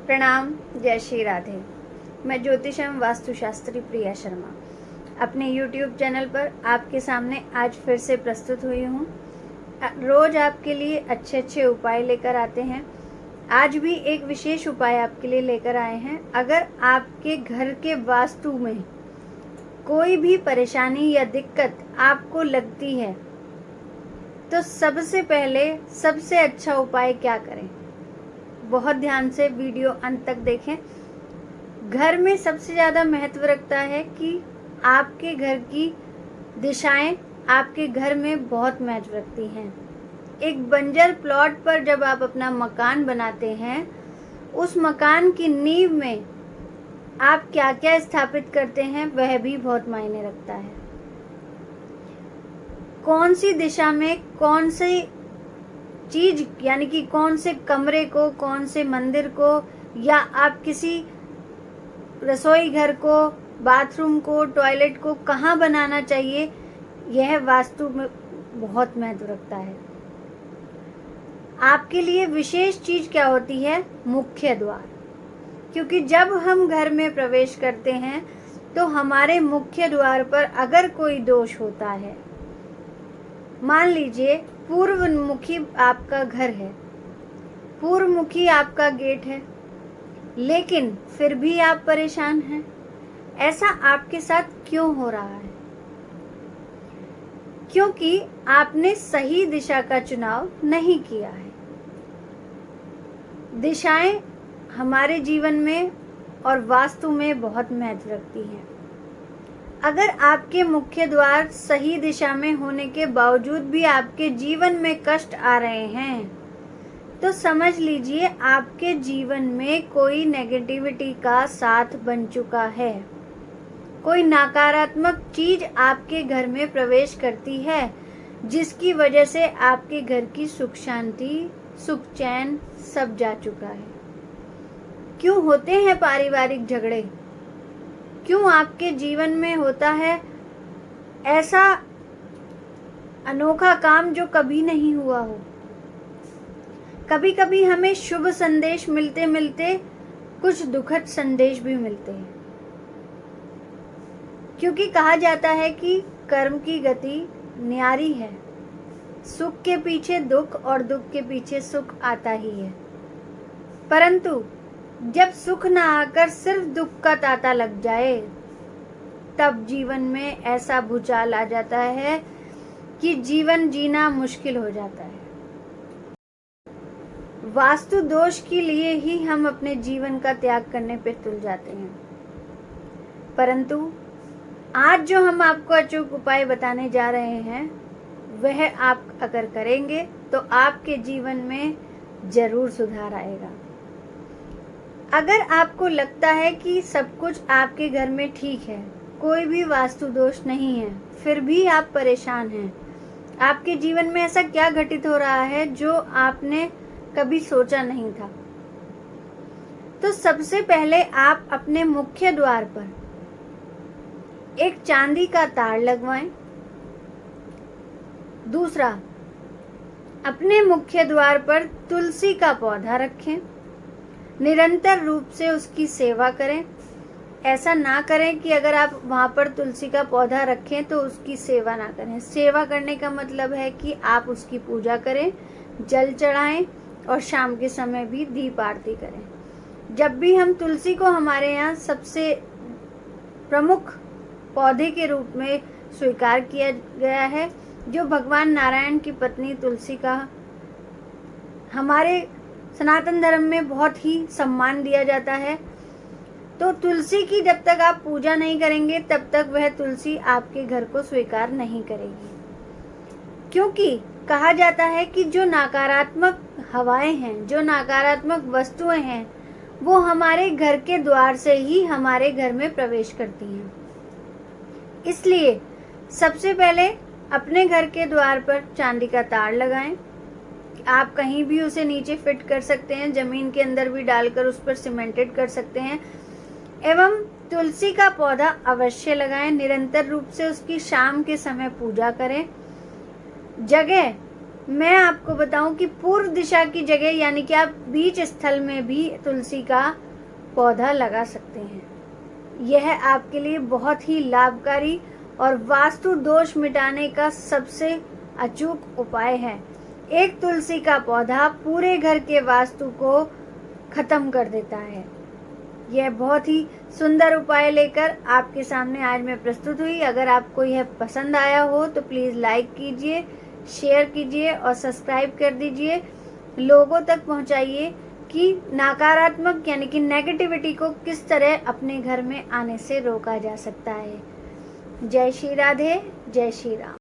प्रणाम, जय श्री राधे। मैं ज्योतिष एवं वास्तुशास्त्री प्रिया शर्मा अपने YouTube चैनल पर आपके सामने आज फिर से प्रस्तुत हुई हूँ। रोज आपके लिए अच्छे अच्छे उपाय लेकर आते हैं। आज भी एक विशेष उपाय आपके लिए लेकर आए हैं। अगर आपके घर के वास्तु में कोई भी परेशानी या दिक्कत आपको लगती है तो सबसे पहले सबसे अच्छा उपाय क्या करें, बहुत ध्यान से वीडियो अंत तक देखें। घर में सबसे ज़्यादा महत्व रखता है कि आपके घर की दिशाएं आपके घर में बहुत महत्व रखती हैं। एक बंजर प्लॉट पर जब आप अपना मकान बनाते हैं, उस मकान की नींव में आप क्या क्या स्थापित करते हैं वह भी बहुत मायने रखता है। कौन सी दिशा में कौन सी चीज, यानी कि कौन से कमरे को, कौन से मंदिर को, या आप किसी रसोई घर को, बाथरूम को, टॉयलेट को कहाँ बनाना चाहिए, यह वास्तु में बहुत महत्व रखता है। आपके लिए विशेष चीज क्या होती है? मुख्य द्वार। क्योंकि जब हम घर में प्रवेश करते हैं तो हमारे मुख्य द्वार पर अगर कोई दोष होता है, मान लीजिए पूर्वमुखी आपका घर है, पूर्वमुखी आपका गेट है, लेकिन फिर भी आप परेशान हैं, ऐसा आपके साथ क्यों हो रहा है? क्योंकि आपने सही दिशा का चुनाव नहीं किया है। दिशाएं हमारे जीवन में और वास्तु में बहुत महत्व रखती हैं। अगर आपके मुख्य द्वार सही दिशा में होने के बावजूद भी आपके जीवन में कष्ट आ रहे हैं तो समझ लीजिए आपके जीवन में कोई नेगेटिविटी का साथ बन चुका है। कोई नकारात्मक चीज आपके घर में प्रवेश करती है, जिसकी वजह से आपके घर की सुख शांति, सुख चैन सब जा चुका है। क्यों होते हैं पारिवारिक झगड़े? क्यों आपके जीवन में होता है ऐसा अनोखा काम जो कभी नहीं हुआ हो? कभी कभी हमें शुभ संदेश मिलते मिलते कुछ दुखद संदेश भी मिलते हैं, क्योंकि कहा जाता है कि कर्म की गति न्यारी है। सुख के पीछे दुख और दुख के पीछे सुख आता ही है। परंतु जब सुख ना आकर सिर्फ दुख का तांता लग जाए, तब जीवन में ऐसा भूचाल आ जाता है कि जीवन जीना मुश्किल हो जाता है। वास्तु दोष के लिए ही हम अपने जीवन का त्याग करने पर तुल जाते हैं। परंतु आज जो हम आपको अचूक उपाय बताने जा रहे हैं, वह आप अगर करेंगे तो आपके जीवन में जरूर सुधार आएगा। अगर आपको लगता है कि सब कुछ आपके घर में ठीक है, कोई भी वास्तु दोष नहीं है, फिर भी आप परेशान हैं, आपके जीवन में ऐसा क्या घटित हो रहा है जो आपने कभी सोचा नहीं था, तो सबसे पहले आप अपने मुख्य द्वार पर एक चांदी का तार लगवाएं। दूसरा, अपने मुख्य द्वार पर तुलसी का पौधा रखें। निरंतर रूप से उसकी सेवा करें। ऐसा ना करें कि अगर आप वहां पर तुलसी का पौधा रखें तो उसकी सेवा ना करें। सेवा करने का मतलब है कि आप उसकी पूजा करें, जल चढ़ाएं और शाम के समय भी दीप आरती करें। जब भी हम तुलसी को हमारे यहाँ सबसे प्रमुख पौधे के रूप में स्वीकार किया गया है, जो भगवान नारायण की पत्नी तुलसी का हमारे सनातन धर्म में बहुत ही सम्मान दिया जाता है, तो तुलसी की जब तक आप पूजा नहीं करेंगे तब तक वह तुलसी आपके घर को स्वीकार नहीं करेगी। क्योंकि कहा जाता है कि जो नकारात्मक हवाएं हैं, जो नकारात्मक वस्तुएं हैं, वो हमारे घर के द्वार से ही हमारे घर में प्रवेश करती हैं। इसलिए सबसे पहले अपने घर के द्वार पर चांदी का तार लगाएं। आप कहीं भी उसे नीचे फिट कर सकते हैं, जमीन के अंदर भी डालकर उस पर सीमेंटेड कर सकते हैं। एवं तुलसी का पौधा अवश्य लगाएं। निरंतर रूप से उसकी शाम के समय पूजा करें। जगह मैं आपको बताऊं कि पूर्व दिशा की जगह यानी कि आप बीच स्थल में भी तुलसी का पौधा लगा सकते हैं। यह आपके लिए बहुत ही लाभकारी और वास्तु दोष मिटाने का सबसे अचूक उपाय है। एक तुलसी का पौधा पूरे घर के वास्तु को खत्म कर देता है। यह बहुत ही सुंदर उपाय लेकर आपके सामने आज मैं प्रस्तुत हुई। अगर आपको यह पसंद आया हो तो प्लीज़ लाइक कीजिए, शेयर कीजिए और सब्सक्राइब कर दीजिए। लोगों तक पहुंचाइए कि नकारात्मक यानी कि नेगेटिविटी को किस तरह अपने घर में आने से रोका जा सकता है। जय श्री राधे, जय श्री राम।